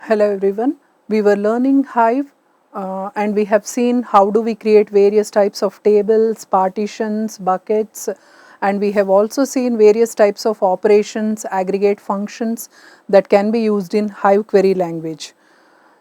Hello everyone. We were learning Hive and we have seen how do we create various types of tables, partitions, buckets, and we have also seen various types of operations, aggregate functions that can be used in Hive query language.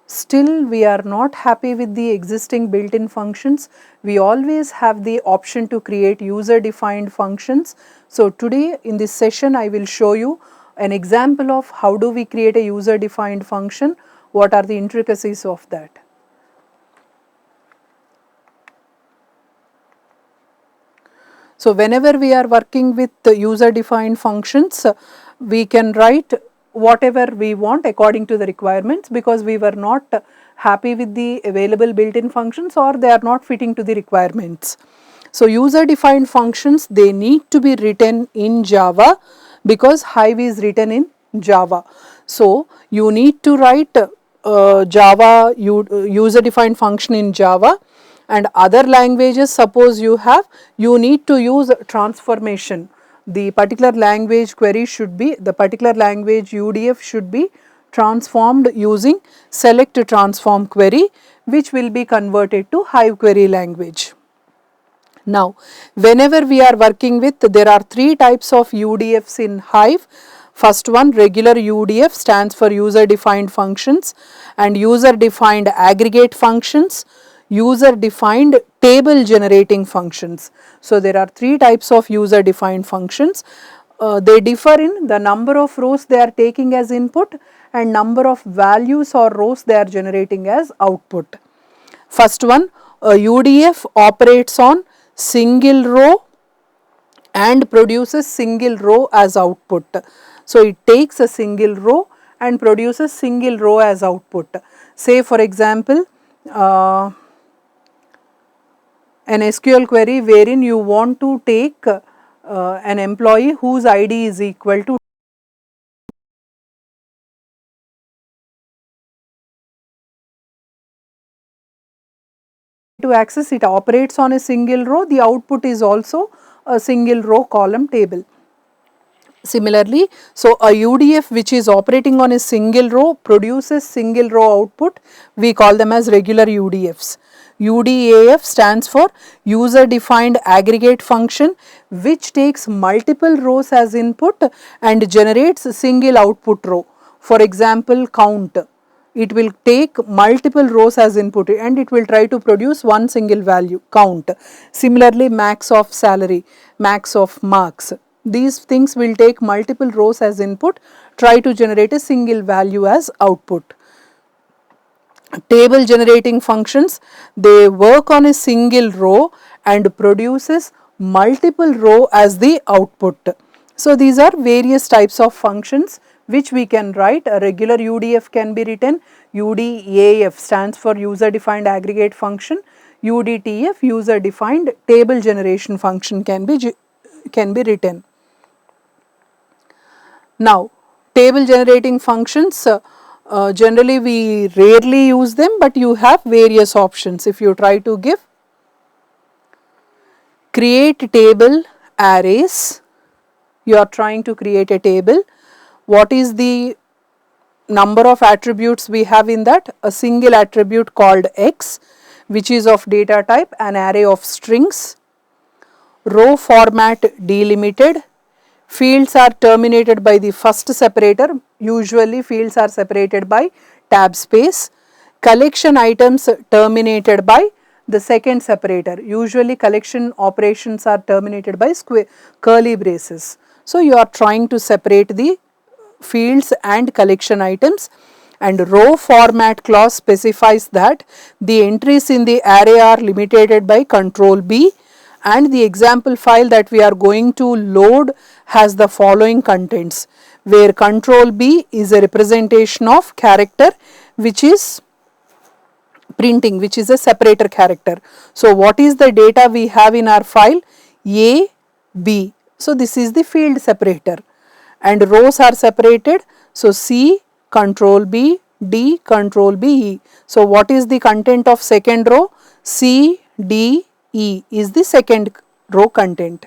Still, we are not happy with the existing built-in functions. We always have the option to create user-defined functions. So today in this session, I will show you an example of how do we create a user-defined function, what are the intricacies of that. So whenever we are working with the user-defined functions, we can write whatever we want according to the requirements because we were not happy with the available built-in functions or they are not fitting to the requirements. So user-defined functions, they need to be written in Java because Hive is written in Java. So you need to write Java user-defined function in Java, and other languages, suppose you need to use transformation. The particular language query should be, the particular language UDF should be transformed using select transform query, which will be converted to Hive query language. Now, whenever we are working with, there are three types of UDFs in Hive. First one, regular UDF, stands for user defined functions, and user defined aggregate functions, user defined table generating functions. So there are three types of user defined functions. They differ in the number of rows they are taking as input and number of values or rows they are generating as output. First one, a UDF operates on single row and produces single row as output. So it takes a single row and produces single row as output. Say for example, an SQL query wherein you want to take an employee whose ID is equal to access, it operates on a single row, the output is also a single row column table. Similarly, so a UDF which is operating on a single row produces single row output, we call them as regular UDFs. UDAF stands for user defined aggregate function, which takes multiple rows as input and generates a single output row. For example, count. It will take multiple rows as input and it will try to produce one single value, count. Similarly, max of salary, max of marks. These things will take multiple rows as input, try to generate a single value as output. Table generating functions, they work on a single row and produces multiple row as the output. So these are various types of functions which we can write. A regular UDF can be written. UDAF stands for user defined aggregate function. UDTF, user defined table generation function, can be written. Now, table generating functions, generally we rarely use them, but you have various options. If you try to give create table arrays, you are trying to create a table. What is the number of attributes we have in that? A single attribute called X, which is of data type an array of strings. Row format delimited. Fields are terminated by the first separator. Usually fields are separated by tab space. Collection items terminated by the second separator. Usually collection operations are terminated by curly braces. So you are trying to separate the fields and collection items, and row format clause specifies that the entries in the array are limited by control B, and the example file that we are going to load has the following contents, where control B is a representation of character which is printing, which is a separator character. So what is the data we have in our file? A, B. So this is the field separator, and rows are separated. So C, control B, D, control B, E. So what is the content of second row? C, D, E is the second row content.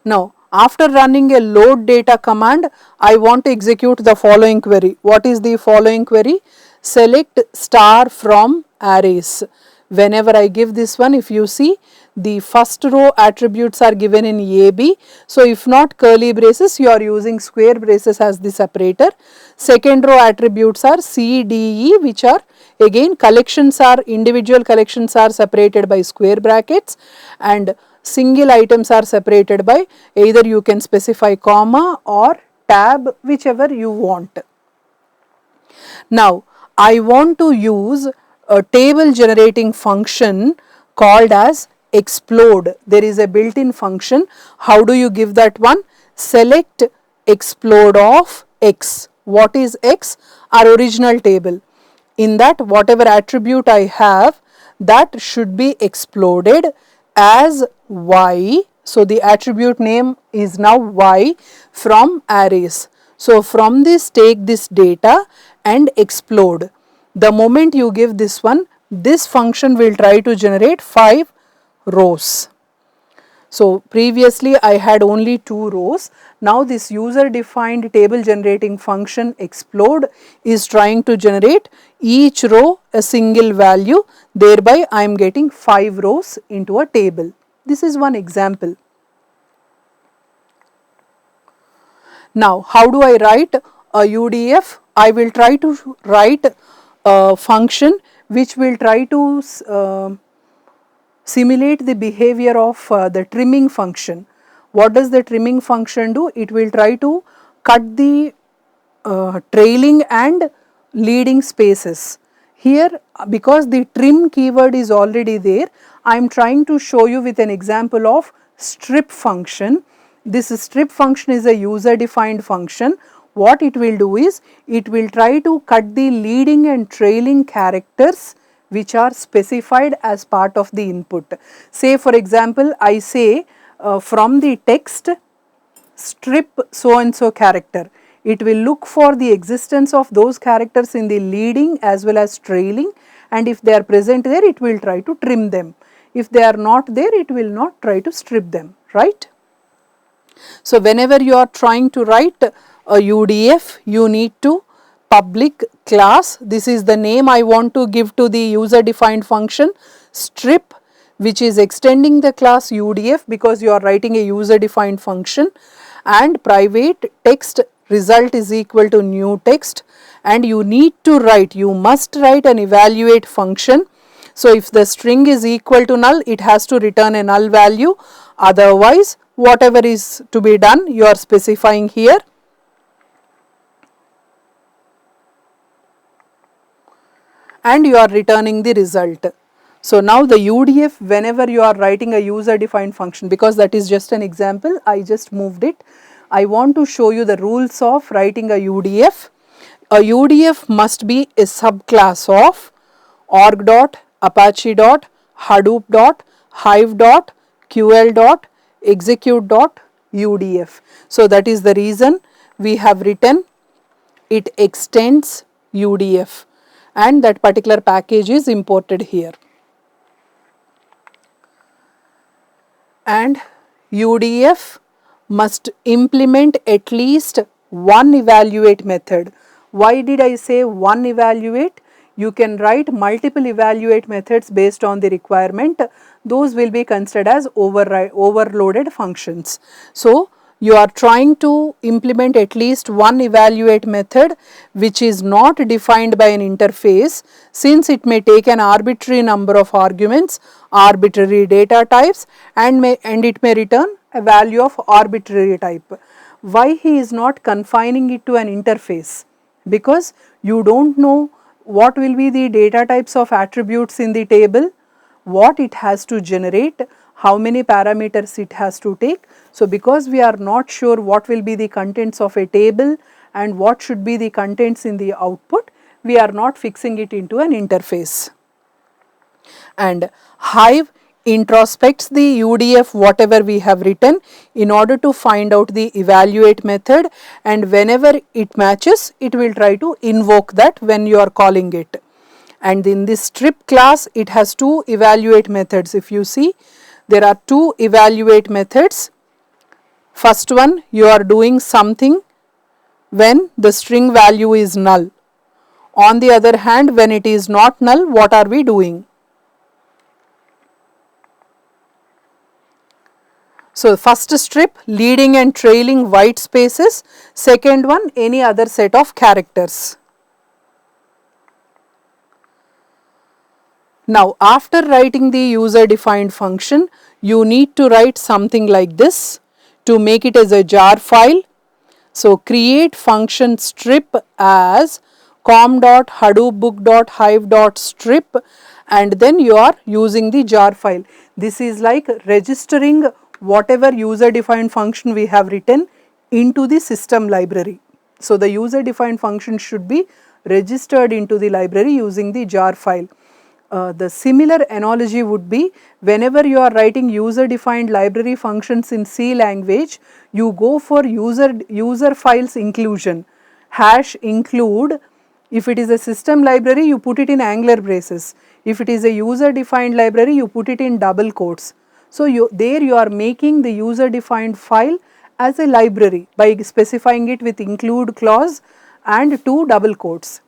Now After running a load data command, I want to execute the following query. What is the following query? Select star from arrays. Whenever I give this one, if you see, the first row attributes are given in AB. So if not curly braces, you are using square braces as the separator. Second row attributes are C, D, E, which are again individual collections are separated by square brackets, and single items are separated by either you can specify comma or tab, whichever you want. Now I want to use a table generating function called as explode. There is a built-in function. How do you give that one? Select explode of X. What is X? Our original table. In that, whatever attribute I have, that should be exploded as Y. So the attribute name is now Y from arrays. So from this, take this data and explode. The moment you give this one, this function will try to generate 5 rows. So previously I had only 2 rows. Now this user defined table generating function explode is trying to generate each row a single value, thereby I am getting 5 rows into a table. This is one example. Now how do I write a UDF? I will try to write a function which will try to simulate the behavior of the trimming function. What does the trimming function do? It will try to cut the trailing and leading spaces. Here, because the trim keyword is already there, I am trying to show you with an example of strip function. This strip function is a user defined function. What it will do is, it will try to cut the leading and trailing characters which are specified as part of the input. Say for example, I say from the text strip so and so character. It will look for the existence of those characters in the leading as well as trailing, and if they are present there, it will try to trim them. If they are not there, it will not try to strip them, right? So whenever you are trying to write a UDF, you need to public class. This is the name I want to give to the user defined function strip, which is extending the class UDF because you are writing a user defined function, and private text result is equal to new text, and you need to write, you must write an evaluate function. So if the string is equal to null, it has to return a null value, otherwise whatever is to be done you are specifying here. And you are returning the result. So now the UDF, whenever you are writing a user defined function, because that is just an example, I just moved it. I want to show you the rules of writing a UDF. A UDF must be a subclass of org dot, apache dot, hadoop dot, hive dot, ql dot, execute dot, UDF. So that is the reason we have written it extends UDF, and that particular package is imported here. And UDF must implement at least one evaluate method. Why did I say one evaluate? You can write multiple evaluate methods based on the requirement. Those will be considered as overloaded functions. So you are trying to implement at least one evaluate method which is not defined by an interface, since it may take an arbitrary number of arguments, arbitrary data types, and it may return a value of arbitrary type. Why he is not confining it to an interface? Because you don't know what will be the data types of attributes in the table, what it has to generate, how many parameters it has to take. So because we are not sure what will be the contents of a table and what should be the contents in the output, we are not fixing it into an interface. And Hive introspects the UDF whatever we have written in order to find out the evaluate method, and whenever it matches, it will try to invoke that when you are calling it. And in this strip class, it has two evaluate methods. If you see, there are two evaluate methods. First one, you are doing something when the string value is null. On the other hand, when it is not null, what are we doing? So, first strip, leading and trailing white spaces. Second one, any other set of characters. Now, after writing the user defined function, you need to write something like this to make it as a jar file. So, create function strip as com.hadoopbook.hive.strip, and then you are using the jar file. This is like registering whatever user defined function we have written into the system library. So, the user defined function should be registered into the library using the jar file. The similar analogy would be, whenever you are writing user defined library functions in C language, you go for user files inclusion, hash include. If it is a system library, you put it in Angular braces. If it is a user defined library, you put it in double quotes. So, there you are making the user defined file as a library by specifying it with include clause and 2 double quotes.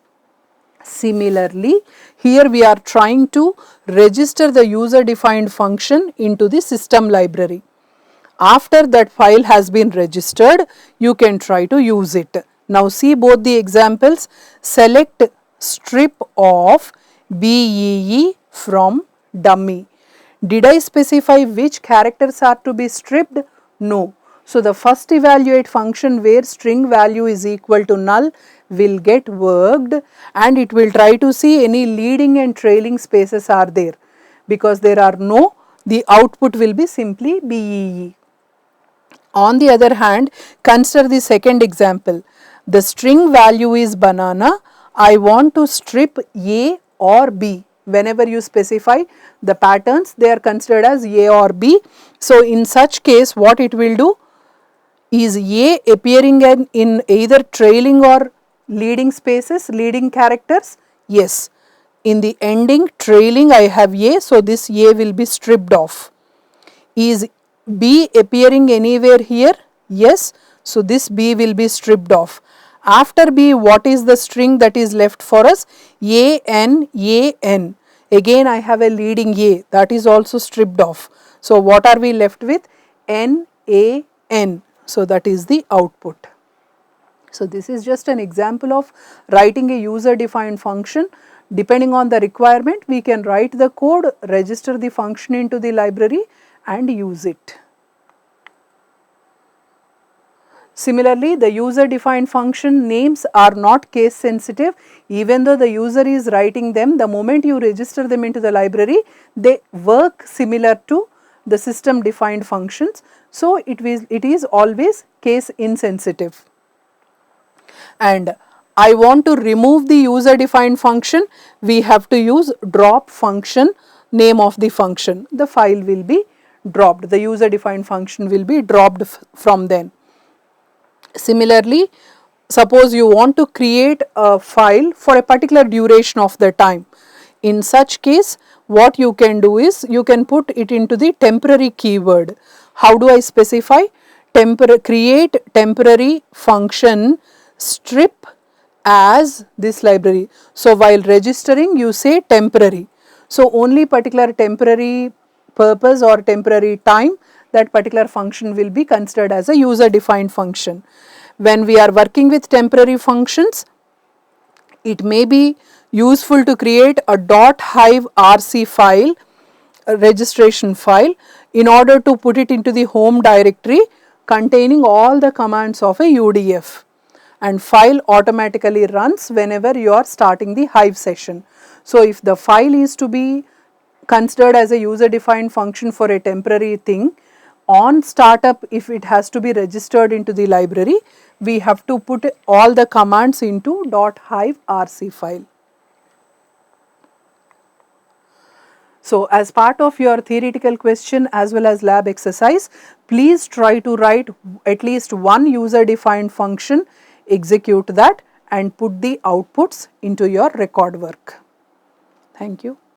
Similarly, here we are trying to register the user defined function into the system library. After that file has been registered, you can try to use it. Now see both the examples. Select strip of BEE from dummy. Did I specify which characters are to be stripped? No. So the first evaluate function where string value is equal to null will get worked, and it will try to see any leading and trailing spaces are there. Because there are no, the output will be simply BEE. On the other hand, consider the second example. The string value is banana. I want to strip A or B. Whenever you specify the patterns, they are considered as A or B. So, in such case, what it will do is A appearing in either trailing or leading spaces, leading characters? Yes. In the ending trailing, I have A, so this A will be stripped off. Is B appearing anywhere here? Yes. So, this B will be stripped off. After B, what is the string that is left for us? AN, AN. Again, I have a leading A, that is also stripped off. So, what are we left with? N, A, N. So, that is the output. So, this is just an example of writing a user defined function. Depending on the requirement, we can write the code, register the function into the library and use it. Similarly, the user defined function names are not case sensitive. Even though the user is writing them, the moment you register them into the library, they work similar to the system defined functions. So, it is always case insensitive. And I want to remove the user defined function, we have to use drop function, name of the function. The file will be dropped, the user defined function will be dropped from then. Similarly, suppose you want to create a file for a particular duration of the time. In such case, what you can do is you can put it into the temporary keyword. How do I specify? Create temporary function strip as this library. So, while registering you say temporary. So, only particular temporary purpose or temporary time, that particular function will be considered as a user defined function. When we are working with temporary functions, it may be useful to create a .hive rc file, a registration file, in order to put it into the home directory containing all the commands of a UDF, and file automatically runs whenever you are starting the Hive session. So, if the file is to be considered as a user defined function for a temporary thing, on startup, if it has to be registered into the library, we have to put all the commands into .hive rc file. So, as part of your theoretical question as well as lab exercise, please try to write at least one user defined function, execute that and put the outputs into your record work. Thank you.